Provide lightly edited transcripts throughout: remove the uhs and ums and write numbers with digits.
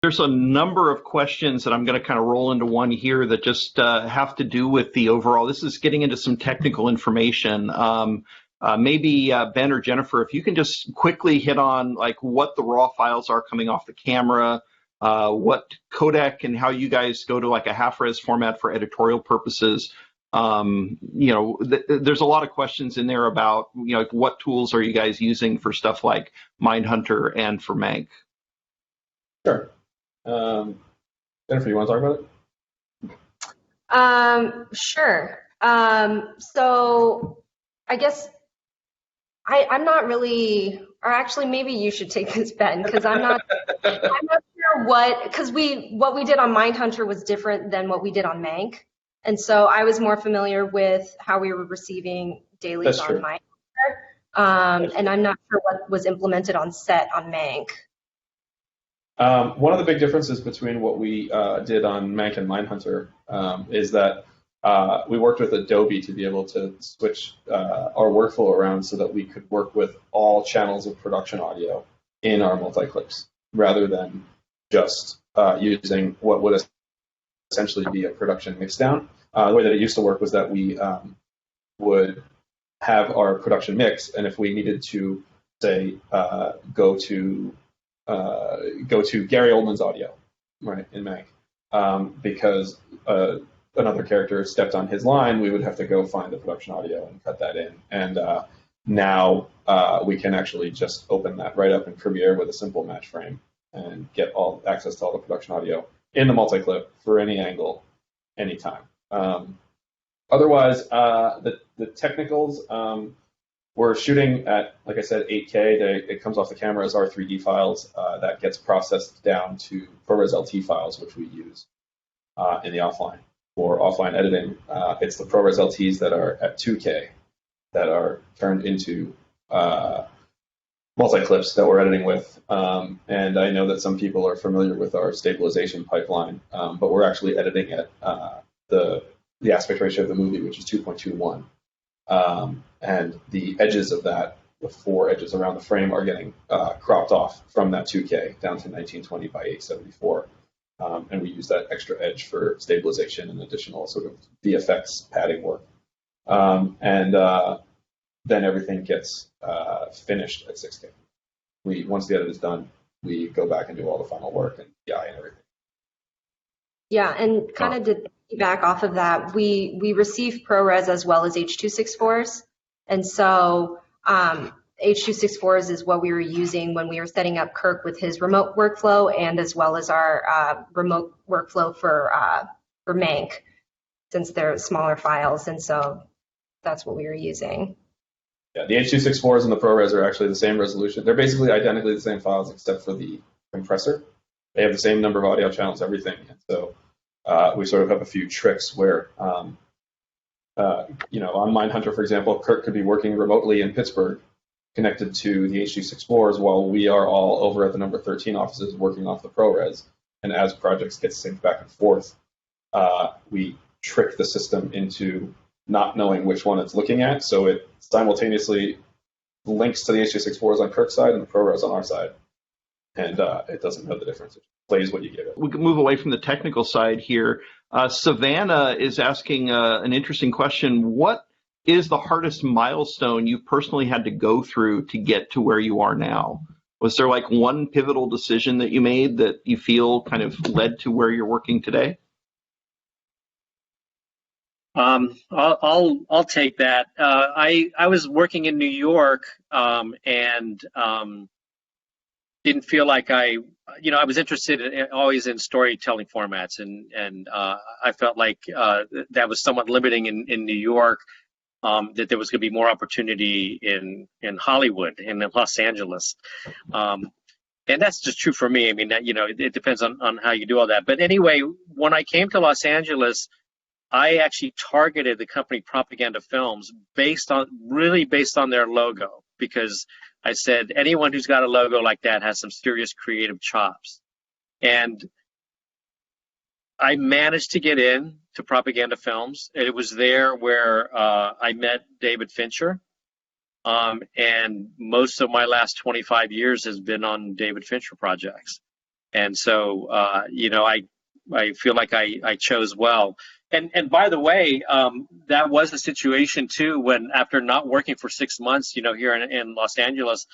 There's a number of questions that I'm going to kind of roll into one here that just have to do with the overall. This is getting into some technical information. Maybe Ben or Jennifer, if you can just quickly hit on like what the raw files are coming off the camera, what codec and how you guys go to like a half-res format for editorial purposes. There's a lot of questions in there about, like what tools are you guys using for stuff like Mindhunter and for Mank? Sure. Jennifer, you want to talk about it? Sure. So I guess I'm not really, or actually maybe you should take this, Ben, because I'm not sure because what we did on Mindhunter was different than what we did on Mank. And so I was more familiar with how we were receiving dailies on Mindhunter. And I'm not sure what was implemented on set on Mank. One of the big differences between what we did on Mank and Mindhunter is that we worked with Adobe to be able to switch our workflow around so that we could work with all channels of production audio in our multi-clips rather than just using what would essentially be a production mixdown. The way that it used to work was that we would have our production mix, and if we needed to, say, go to Gary Oldman's audio, right, in Mank, because another character stepped on his line, we would have to go find the production audio and cut that in. And now we can actually just open that right up in Premiere with a simple match frame and get all access to all the production audio in the multi-clip for any angle, anytime. Otherwise, the technicals, we're shooting at, like I said, 8K. It comes off the camera as R3D files. That gets processed down to ProRes LT files, which we use in the offline. For offline editing, it's the ProRes LTs that are at 2K that are turned into multi-clips that we're editing with. And I know that some people are familiar with our stabilization pipeline, but we're actually editing at the aspect ratio of the movie, which is 2.21. And the edges of that, the four edges around the frame, are getting cropped off from that 2K down to 1920 by 874. And we use that extra edge for stabilization and additional sort of VFX padding work. And then everything gets finished at 6K. Once the edit is done, we go back and do all the final work and PI and everything. Yeah, and kind of to back off of that, we receive ProRes as well as H.264s. And so H.264s is what we were using when we were setting up Kirk with his remote workflow, and as well as our remote workflow for Mank, since they're smaller files. And so that's what we were using. Yeah, the H.264s and the ProRes are actually the same resolution. They're basically identically the same files except for the compressor. They have the same number of audio channels, everything. And so we sort of have a few tricks where, on Mindhunter, for example, Kirk could be working remotely in Pittsburgh, connected to the H.264s, while we are all over at the number 13 offices working off the ProRes. And as projects get synced back and forth, we trick the system into not knowing which one it's looking at, so it simultaneously links to the H.264s on Kirk's side and the ProRes on our side. And it doesn't know the difference. It plays what you give it. We can move away from the technical side here. Savannah is asking an interesting question. What is the hardest milestone you personally had to go through to get to where you are now? Was there like one pivotal decision that you made that you feel kind of led to where you're working today? I'll take that. I was working in New York and didn't feel like I was interested always in storytelling formats, and I felt like that was somewhat limiting in New York, that there was going to be more opportunity in Hollywood and in Los Angeles. And that's just true for me. I mean, it depends on how you do all that. But anyway, when I came to Los Angeles, I actually targeted the company Propaganda Films based on their logo, because I said anyone who's got a logo like that has some serious creative chops. And I managed to get in to Propaganda Films. It was there where I met David Fincher. And most of my last 25 years has been on David Fincher projects. And so, I feel like I chose well. And by the way, that was the situation too when after not working for 6 months, here in Los Angeles,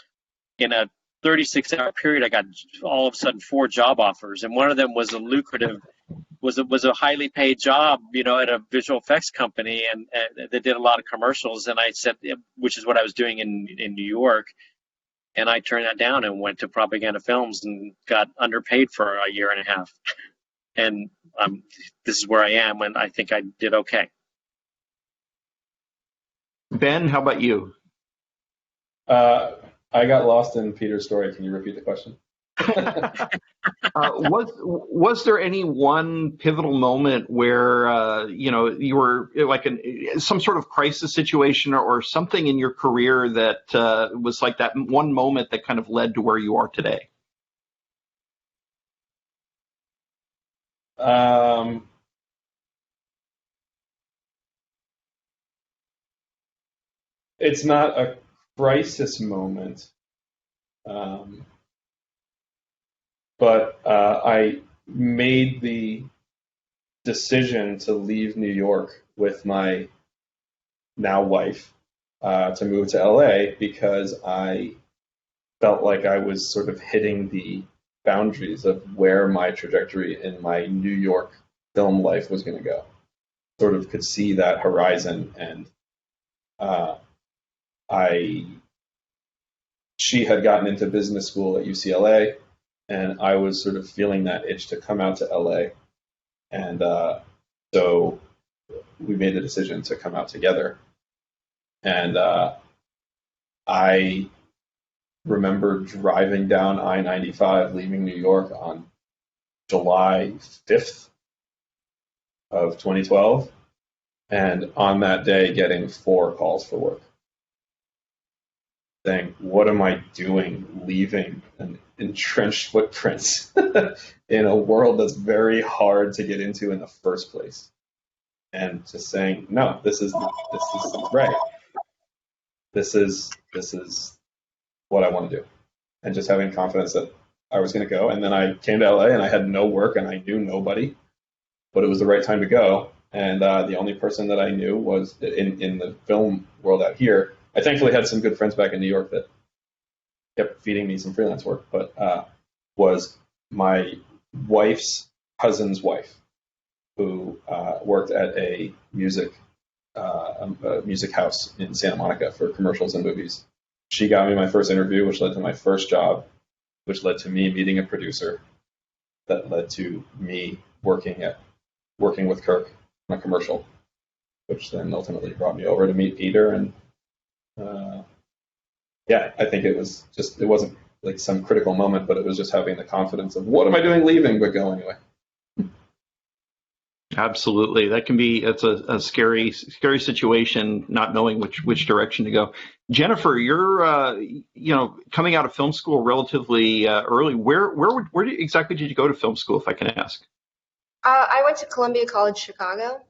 in a 36-hour period, I got all of a sudden 4 job offers, and one of them was a lucrative, was a highly paid job, at a visual effects company, and that did a lot of commercials. And I said, which is what I was doing in New York, and I turned that down and went to Propaganda Films and got underpaid for a year and a half. And this is where I am, and I think I did okay. Ben, how about you? I got lost in Peter's story. Can you repeat the question? Was there any one pivotal moment where you were like in some sort of crisis situation or something in your career that was like that one moment that kind of led to where you are today? It's not a crisis moment, but I made the decision to leave New York with my now wife to move to LA because I felt like I was sort of hitting the boundaries of where my trajectory in my New York film life was going to go. Sort of could see that horizon, and she had gotten into business school at UCLA, and I was sort of feeling that itch to come out to LA, and so we made the decision to come out together. And I remember driving down I-95, leaving New York on July 5th of 2012, and on that day getting 4 calls for work, saying, what am I doing leaving an entrenched footprints in a world that's very hard to get into in the first place? And just saying, no, this is right. This is what I want to do. And just having confidence that I was going to go. And then I came to LA and I had no work and I knew nobody, but it was the right time to go. And the only person that I knew was in the film world out here. I thankfully had some good friends back in New York that kept feeding me some freelance work, but was my wife's cousin's wife, who worked at a music house in Santa Monica for commercials and movies. She got me my first interview, which led to my first job, which led to me meeting a producer, that led to me working with Kirk on a commercial, which then ultimately brought me over to meet Peter. And I think it wasn't like some critical moment, but it was just having the confidence of what am I doing leaving, but go anyway. Absolutely. It's a scary situation, not knowing which direction to go. Jennifer, you're, coming out of film school relatively early. Where exactly did you go to film school, if I can ask? I went to Columbia College, Chicago.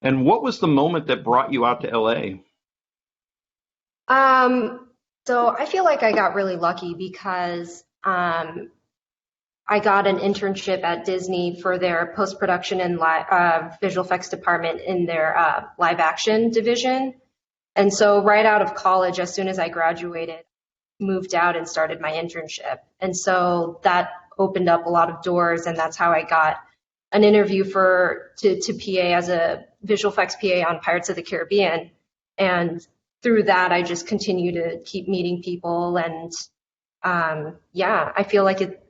And what was the moment that brought you out to LA? So I feel like I got really lucky because I got an internship at Disney for their post-production and visual effects department in their live action division. And so right out of college, as soon as I graduated, moved out and started my internship. And so that opened up a lot of doors, and that's how I got an interview to PA as a visual effects PA on Pirates of the Caribbean. And through that, I just continue to keep meeting people. And I feel like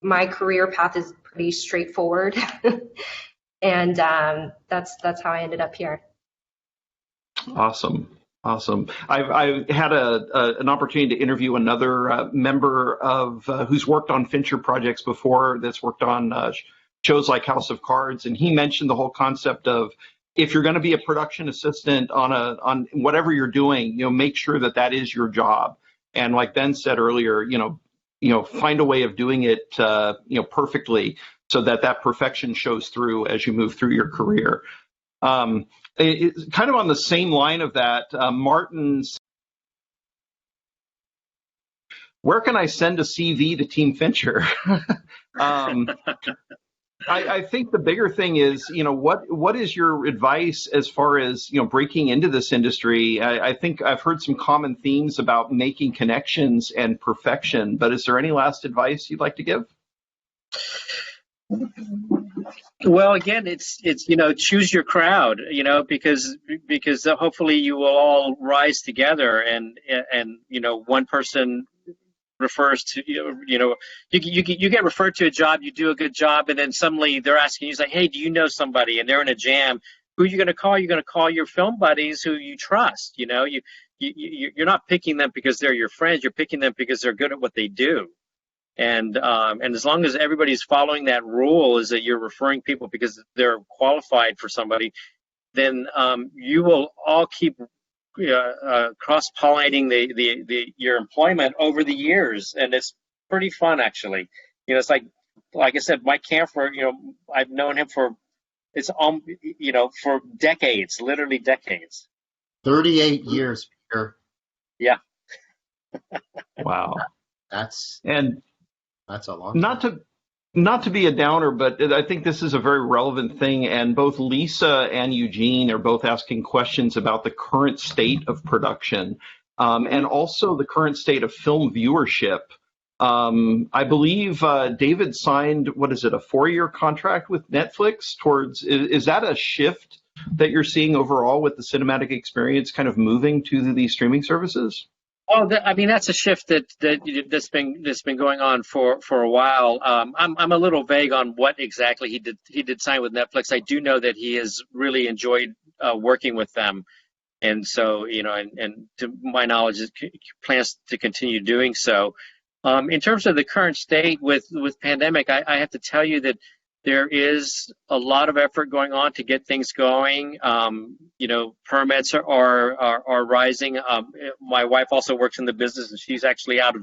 my career path is pretty straightforward. And that's how I ended up here. Awesome. I had an opportunity to interview another member of who's worked on Fincher projects before, that's worked on shows like House of Cards, and he mentioned the whole concept of, if you're going to be a production assistant on whatever you're doing, make sure that is your job. And like Ben said earlier, find a way of doing it, perfectly, so that perfection shows through as you move through your career. It's kind of on the same line of that, Martin's Where can I send a CV to Team Fincher? I think the bigger thing is, what is your advice as far as, breaking into this industry? I think I've heard some common themes about making connections and perfection, but is there any last advice you'd like to give? Well, again, it's choose your crowd, because hopefully you will all rise together, and one person refers to you get referred to a job, you do a good job, and then suddenly they're asking you, like, hey, do you know somebody? And they're in a jam. Who are you going to call? You're going to call your film buddies who you trust. You're not picking them because they're your friends. You're picking them because they're good at what they do. And as long as everybody's following that rule, is that you're referring people because they're qualified for somebody, then you will all keep cross-pollinating your employment over the years, and it's pretty fun, actually. It's like I said, Mike Camphor, I've known him for decades, literally decades. 38 years, Peter. Yeah. Wow. That's a long time. Not to be a downer, but I think this is a very relevant thing, and both Lisa and Eugene are both asking questions about the current state of production, and also the current state of film viewership. I believe David signed, a 4-year contract with Netflix is that a shift that you're seeing overall with the cinematic experience kind of moving to these streaming services? Oh, that's a shift that's been going on for a while. I'm a little vague on what exactly he did sign with Netflix. I do know that he has really enjoyed working with them, and so and to my knowledge, plans to continue doing so. In terms of the current state with pandemic, I have to tell you that there is a lot of effort going on to get things going. Permits are rising. My wife also works in the business, and she's actually out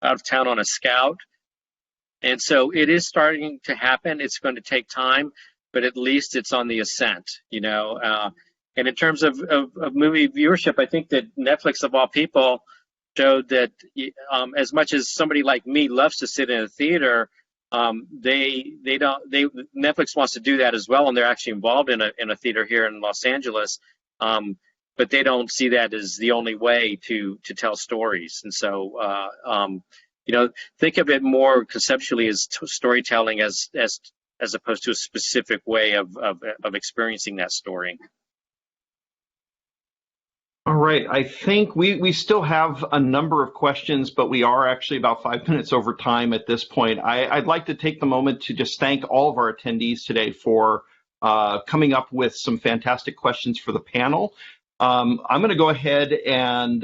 of town on a scout. And so it is starting to happen. It's going to take time, but at least it's on the ascent, And in terms of movie viewership, I think that Netflix, of all people, showed that as much as somebody like me loves to sit in a theater, Netflix wants to do that as well, and they're actually involved in a theater here in Los Angeles, but they don't see that as the only way to tell stories. And so think of it more conceptually as storytelling as opposed to a specific way of experiencing that story. All right, I think we still have a number of questions, but we are actually about 5 minutes over time at this point. I'd like to take the moment to just thank all of our attendees today for coming up with some fantastic questions for the panel. I'm going to go ahead and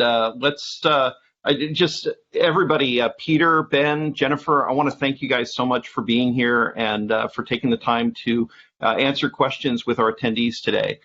everybody, Peter, Ben, Jennifer, I want to thank you guys so much for being here and for taking the time to answer questions with our attendees today.